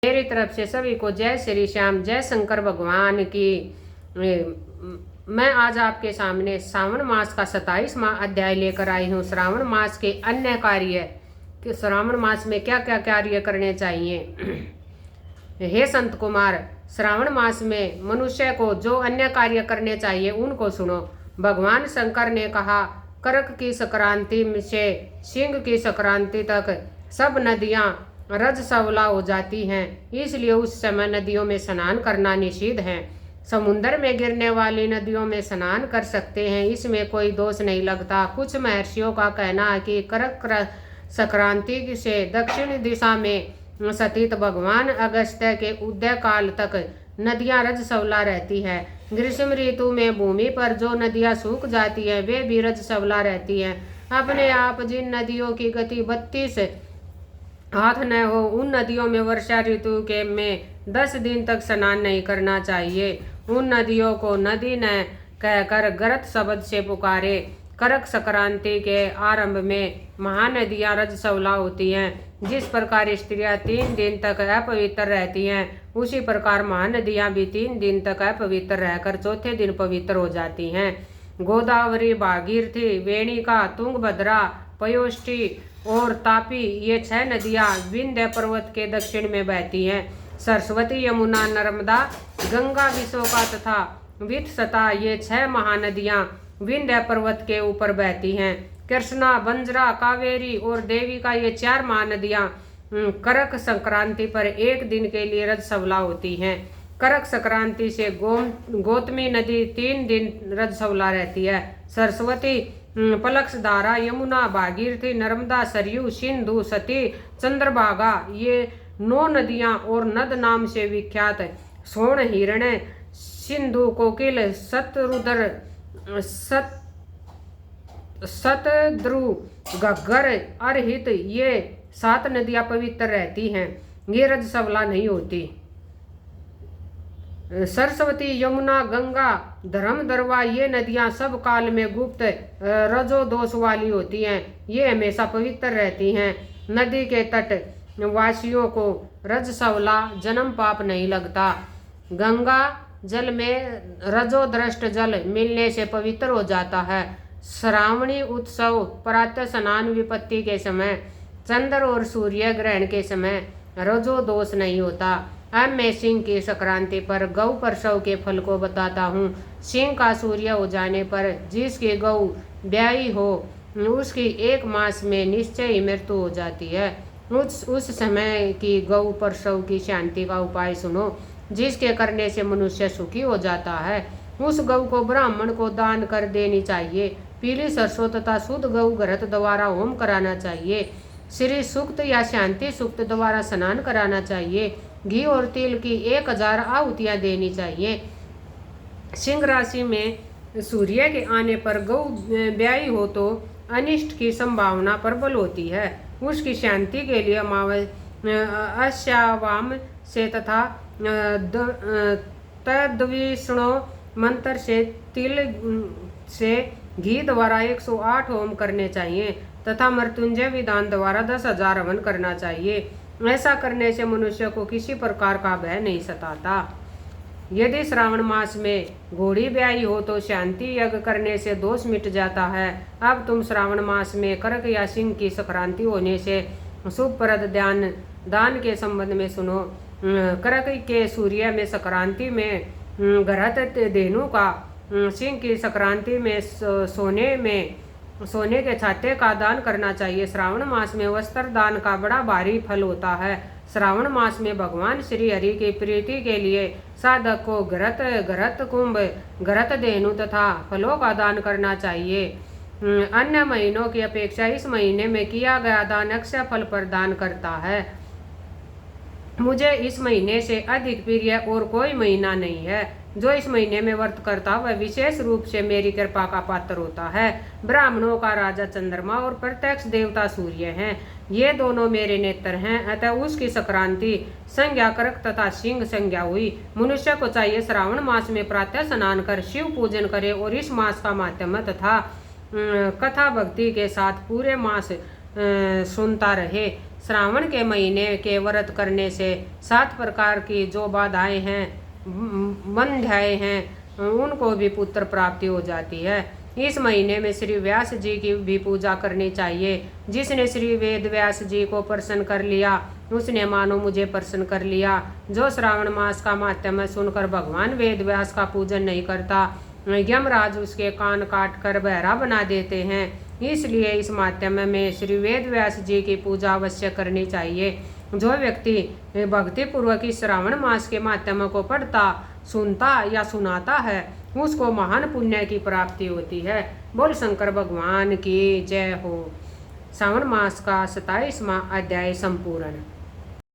मेरी तरफ से सभी को जय श्री श्याम, जय शंकर भगवान की। मैं आज आपके सामने श्रावण मास का 27वां अध्याय लेकर आई हूँ। श्रावण मास के अन्य कार्य कि श्रावण मास में क्या क्या कार्य करने चाहिए। हे संत कुमार, श्रावण मास में मनुष्य को जो अन्य कार्य करने चाहिए उनको सुनो। भगवान शंकर ने कहा, करक की संक्रांति से सिंह की संक्रांति तक सब नदियाँ रजस्वला हो जाती हैं, इसलिए उस समय नदियों में स्नान करना निषिद्ध है। समुद्र में गिरने वाली नदियों में स्नान कर सकते हैं, इसमें कोई दोष नहीं लगता। कुछ महर्षियों का कहना है कि करक संक्रांति से दक्षिण दिशा में स्थित भगवान अगस्त्य के उदय काल तक नदियां रजस्वला रहती है। ग्रीष्म ऋतु में भूमि पर जो नदियां सूख जाती हैं वे भी रजस्वला रहती हैं। अपने आप जिन नदियों की गति 32 हाथ न हो उन नदियों में वर्षा ऋतु के में 10 दिन तक स्नान नहीं करना चाहिए। उन नदियों को नदी न कहकर गरत शब्द से पुकारे। करक संक्रांति के आरंभ में महानदियां रजस्वला होती हैं। जिस प्रकार स्त्रियां 3 दिन तक अपवित्र रहती हैं, उसी प्रकार महानदियां भी 3 दिन तक अपवित्र रहकर चौथे दिन पवित्र हो जाती हैं। गोदावरी, भागीरथी, वेणिका, तुंगभद्रा, पयोष्ठी और तापी ये 6 नदियां विंध्य पर्वत के दक्षिण में बहती हैं। सरस्वती, यमुना, नर्मदा, गंगा, विशोका तथा वित्सता ये 6 महानदियां विंध्य पर्वत के ऊपर बहती हैं। कृष्णा, बंजरा, कावेरी और देविका ये 4 महानदियां करक संक्रांति पर एक दिन के लिए रजस्वला होती हैं। करक संक्रांति से गौतमी नदी 3 दिन रजस्वला रहती है। सरस्वती, पलक्सधारा, यमुना, भागीरथी, नर्मदा, सरयू, सिंधु, सती, चंद्रभागा ये 9 नदियां और नद नाम से विख्यात सोन, हिरण्य, सिंधु, कोकिल, शतरुद्र, शतद्रु, घग्गर, अरहित ये 7 नदियां पवित्र रहती हैं, ये रजस्वला नहीं होती। सरस्वती, यमुना, गंगा, धर्मदरवा ये नदियां सब काल में गुप्त रजो दोष वाली होती हैं, ये हमेशा पवित्र रहती हैं। नदी के तट वासियों को रजस्वला जन्म पाप नहीं लगता। गंगा जल में रजोदृष्ट जल मिलने से पवित्र हो जाता है। श्रावणी उत्सव प्रातः स्नान विपत्ति के समय, चंद्र और सूर्य ग्रहण के समय रजो दोष नहीं होता। अब मैं सिंह की संक्रांति पर गौ प्रसव के फल को बताता हूँ। सिंह का सूर्य हो जाने पर जिसकी गौ ब्याही हो उसकी 1 मास में निश्चय ही मृत्यु हो जाती है। उस समय की गौ प्रसव की शांति का उपाय सुनो, जिसके करने से मनुष्य सुखी हो जाता है। उस गौ को ब्राह्मण को दान कर देनी चाहिए। पीली सरसों तथा शुद्ध गौ घृत द्वारा होम कराना चाहिए। श्री सूक्त या शांति सूक्त द्वारा स्नान कराना चाहिए। घी और तिल की 1000 आहुतियाँ देनी चाहिए। सिंह राशि में सूर्य के आने पर गौ ब्याही हो तो अनिष्ट की संभावना प्रबल होती है। उसकी शांति के लिए अश्यावाम से तथा तद्विष्णु मंत्र से तिल से घी द्वारा 108 होम करने चाहिए तथा मृत्युंजय विधान द्वारा 10,000 हवन करना चाहिए। ऐसा करने से मनुष्य को किसी प्रकार का भय नहीं सताता। यदि श्रावण मास में घोड़ी ब्याही हो तो शांति यज्ञ करने से दोष मिट जाता है। अब तुम श्रावण मास में करक या सिंह की संक्रांति होने से शुभप्रद दान के संबंध में सुनो। करक के सूर्य में संक्रांति में घृत धेनु का, सिंह की संक्रांति में सोने के छाते का दान करना चाहिए। श्रावण मास में वस्त्र दान का बड़ा भारी फल होता है। श्रावण मास में भगवान श्री हरि की प्रीति के लिए साधक को घृत कुंभ, घृत धेनु तथा फलों का दान करना चाहिए। अन्य महीनों की अपेक्षा इस महीने में किया गया दान अक्षय फल प्रदान करता है। मुझे इस महीने से अधिक प्रिय और कोई महीना नहीं है। जो इस महीने में व्रत करता वह विशेष रूप से मेरी कृपा का पात्र होता है। ब्राह्मणों का राजा चंद्रमा और प्रत्यक्ष देवता सूर्य हैं, ये दोनों मेरे नेत्र हैं। अतः उसकी संक्रांति संज्ञा करक तथा सिंह संज्ञा हुई। मनुष्य को चाहिए श्रावण मास में प्रातः स्नान कर शिव पूजन करे और इस मास का माध्यम तथा कथा भक्ति के साथ पूरे मास सुनता रहे। श्रावण के महीने के व्रत करने से 7 प्रकार की जो बाधाएं हैं, बंध्याएं हैं, उनको भी पुत्र प्राप्ति हो जाती है। इस महीने में श्री व्यास जी की भी पूजा करनी चाहिए। जिसने श्री वेद व्यास जी को प्रसन्न कर लिया उसने मानो मुझे प्रसन्न कर लिया। जो श्रावण मास का माध्यम सुनकर भगवान वेद व्यास का पूजन नहीं करता, यमराज उसके कान काट कर बहरा बना देते हैं। इसलिए इस माध्यम में श्री वेद व्यास जी की पूजा अवश्य करनी चाहिए। जो व्यक्ति भक्ति पूर्वक इस श्रावण मास के माध्यम को पढ़ता, सुनता या सुनाता है उसको महान पुण्य की प्राप्ति होती है। बोल शंकर भगवान की जय हो। श्रावण मास का 27वां अध्याय संपूर्ण।